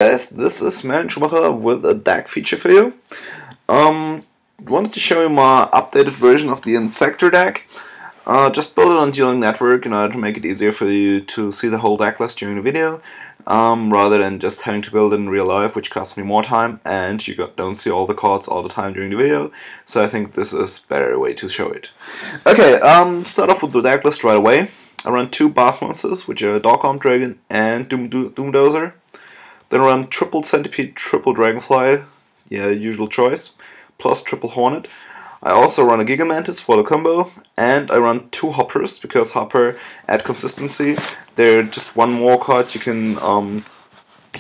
Guys, this is Merlin Schumacher with a deck feature for you. Wanted to show you my updated version of the Inzektor deck. Just built it on Dealing Network in order to make it easier for you to see the whole deck list during the video, rather than just having to build it in real life, which costs me more time, and you don't see all the cards all the time during the video. So I think this is a better way to show it. Okay, start off with the deck list right away. I run two boss monsters, which are Dark Armed Dragon and Doomdozer. Then I run triple Centipede, triple Dragonfly, yeah, usual choice, plus triple Hornet. I also run a Gigamantis for the combo, and I run two Hoppers, because Hopper add consistency. They're just one more card you can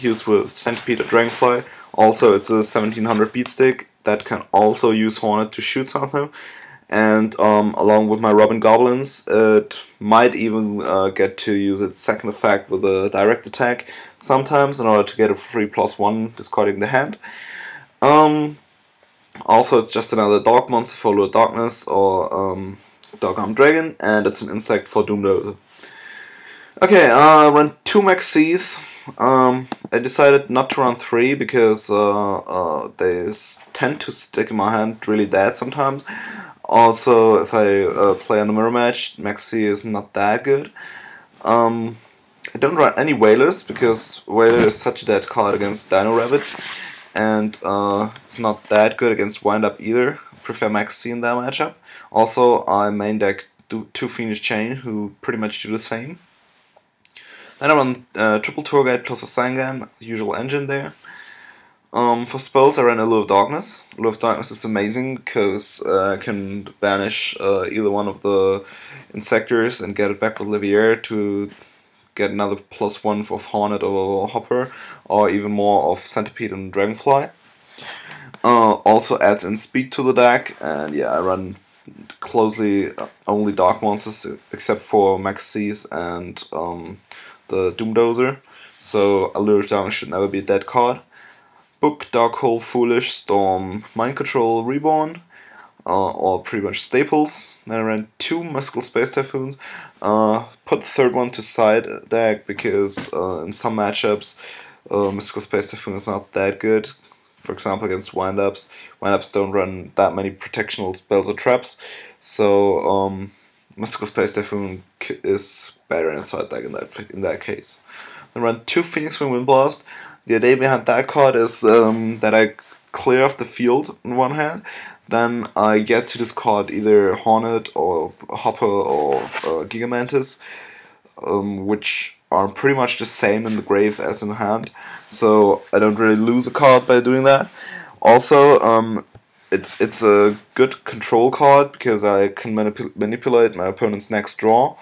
use with Centipede or Dragonfly. Also, it's a 1700 beat stick that can also use Hornet to shoot something. And along with my Robbin goblins, it might even get to use its second effect with a direct attack sometimes in order to get a free +1 discarding the hand. Also, it's just another dog monster for Lure Darkness or Dark Armed Dragon, and it's an insect for Doomdozer. Okay, I run two Max Cs. I decided not to run three because they tend to stick in my hand really dead sometimes. Also, if I play on a mirror match, Max C is not that good. I don't run any Whalers because Whaler is such a dead card against Dino Rabbit, and it's not that good against Wind Up either. I prefer Max C in that matchup. Also, I main deck two Phoenix Chain, who pretty much do the same. Then I run triple Tour Guide plus a Sangan, usual engine there. For spells, I ran Allure of Darkness. Allure of Darkness is amazing because I can banish either one of the Inzektors and get it back with Livier to get another +1 of Hornet or Hopper, or even more of Centipede and Dragonfly. Also adds in speed to the deck, and yeah, I run closely only Dark monsters except for Max Cs and the Doomdozer, so Allure of Darkness should never be a dead card. Book, Dark Hole, Foolish, Storm, Mind Control, Reborn, all pretty much staples. Then I ran two Mystical Space Typhoons. Put the third one to side deck because in some matchups Mystical Space Typhoon is not that good. For example, against Wind-Ups. Wind-Ups don't run that many protectional spells or traps, so Mystical Space Typhoon is better in a side deck in that case. Then run two Phoenix Wing Windblast. The idea behind that card is that I clear off the field in one hand, then I get to discard either Hornet or Hopper or Gigamantis, which are pretty much the same in the grave as in hand, so I don't really lose a card by doing that. Also, it's a good control card because I can manipulate my opponent's next draw.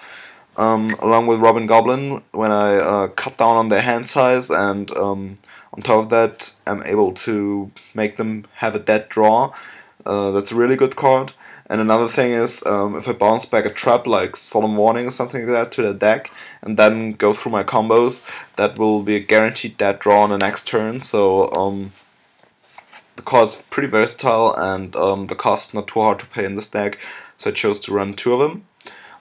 Along with Robbin Goblin, when I cut down on their hand size, and on top of that I'm able to make them have a dead draw. That's a really good card. And another thing is, if I bounce back a trap like Solemn Warning or something like that to the deck, and then go through my combos, that will be a guaranteed dead draw on the next turn, so the card's pretty versatile, and the cost's not too hard to pay in this deck, so I chose to run two of them.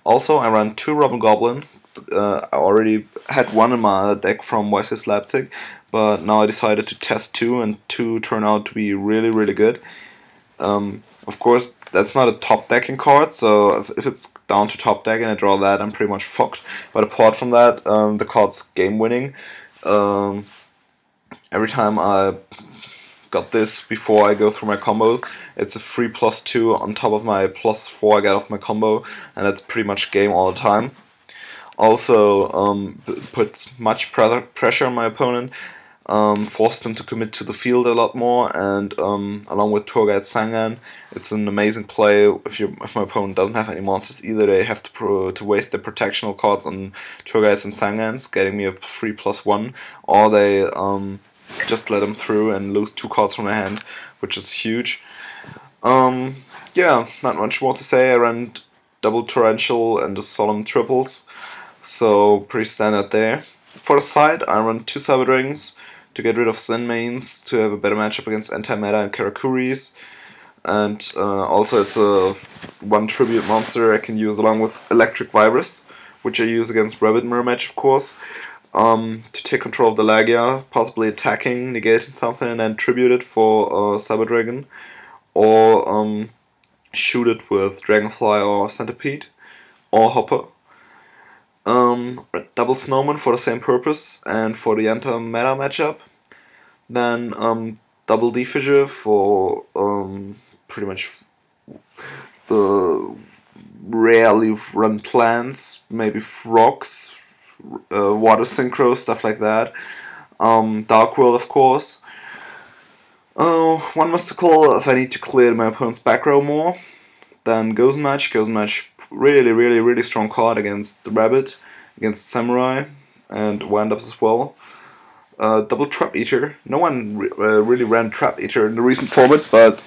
Also, I ran two Robbin Goblin. I already had one in my deck from Leipzig, but now I decided to test two, and two turn out to be really, really good. Of course, that's not a top decking card, so if it's down to top deck and I draw that, I'm pretty much fucked. But apart from that, the card's game winning. Every time I got this before I go through my combos, it's a free +2 on top of my +4 I get off my combo, and that's pretty much game all the time. Also, puts much pressure on my opponent, forced them to commit to the field a lot more, and along with Tour Guide Sangan, it's an amazing play if my opponent doesn't have any monsters either. They have to waste their protectional cards on Tour Guides and Sangans, getting me a free +1, or they just let them through and lose two cards from their hand, which is huge. Yeah, not much more to say. I ran double Torrential and the Solemn triples, so pretty standard there. For the side, I run two Cyber Rings to get rid of Zen mains, to have a better matchup against Anti-Meta and Karakuris. And also it's a one tribute monster I can use along with Electric Virus, which I use against Rabbit Mirror Match, of course. to take control of the Lagia, possibly attacking, negating something, and then tribute it for Cyber Dragon, or shoot it with Dragonfly or Centipede, or Hopper. Double Snowman for the same purpose and for the anti-meta matchup. Then double Defissure for pretty much the rarely run plans, maybe Frogs, Water Synchro, stuff like that. Dark World, of course. One Mystical if I need to clear my opponent's back row more. Then Gozen Match. Gozen Match, really strong card against the Rabbit, against Samurai, and Wind-Ups as well. Double Trap Eater. No one really ran Trap Eater in the recent format, but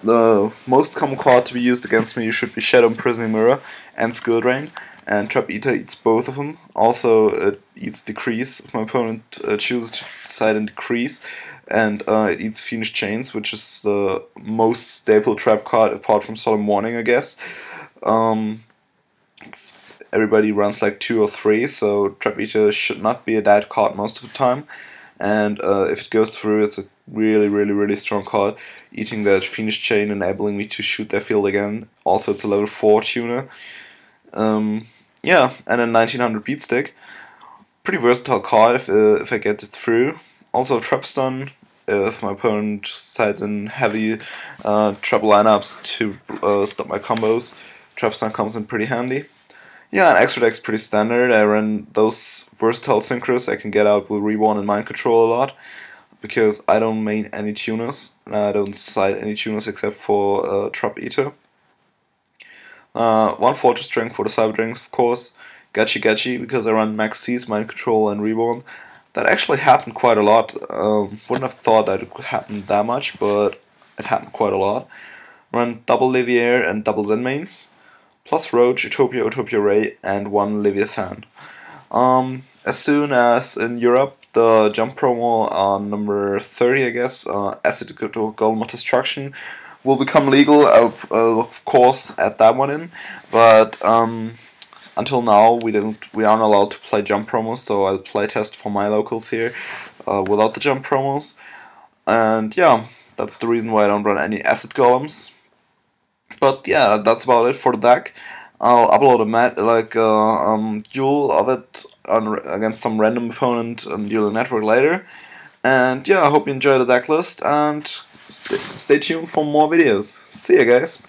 the most common card to be used against me should be Shadow Imprisoning Mirror and Skill Drain, and Trap Eater eats both of them. Also, it eats Decrease if my opponent chooses to side and Decrease, and it eats Fiendish Chains, which is the most staple trap card apart from Solemn Warning, I guess. Everybody runs like 2 or 3, so Trap Eater should not be a dead card most of the time. And if it goes through, it's a really strong card, eating that Fiendish Chain, enabling me to shoot their field again. Also, it's a level 4 tuner. Yeah, and a 1900 beat stick. Pretty versatile card if I get it through. Also, Trap Stun if my opponent sides in heavy trap lineups to stop my combos. Trap Stun comes in pretty handy. Yeah, and extra deck's pretty standard. I run those versatile synchros I can get out with Reborn and Mind Control a lot, because I don't main any tuners, and I don't side any tuners except for Trap Eater. 1 Fortress Strength for the Cyber Dragons, of course. Gachi, because I run Max C's, Mind Control, and Reborn. That actually happened quite a lot. Wouldn't have thought that it would happen that much, but it happened quite a lot. Run double Leviair and double Zen mains, plus Roach, Utopia Ray, and 1 Leviathan. As soon as in Europe the jump promo on number 30, I guess, Acid Golem of Destruction, will become legal, I'll of course add that one in. But until now we aren't allowed to play jump promos, so I'll play test for my locals here without the jump promos. And yeah, that's the reason why I don't run any Acid Golems. But yeah, that's about it for the deck. I'll upload a duel of it against some random opponent on Duel Network later. And yeah, I hope you enjoy the deck list, and stay tuned for more videos. See ya, guys.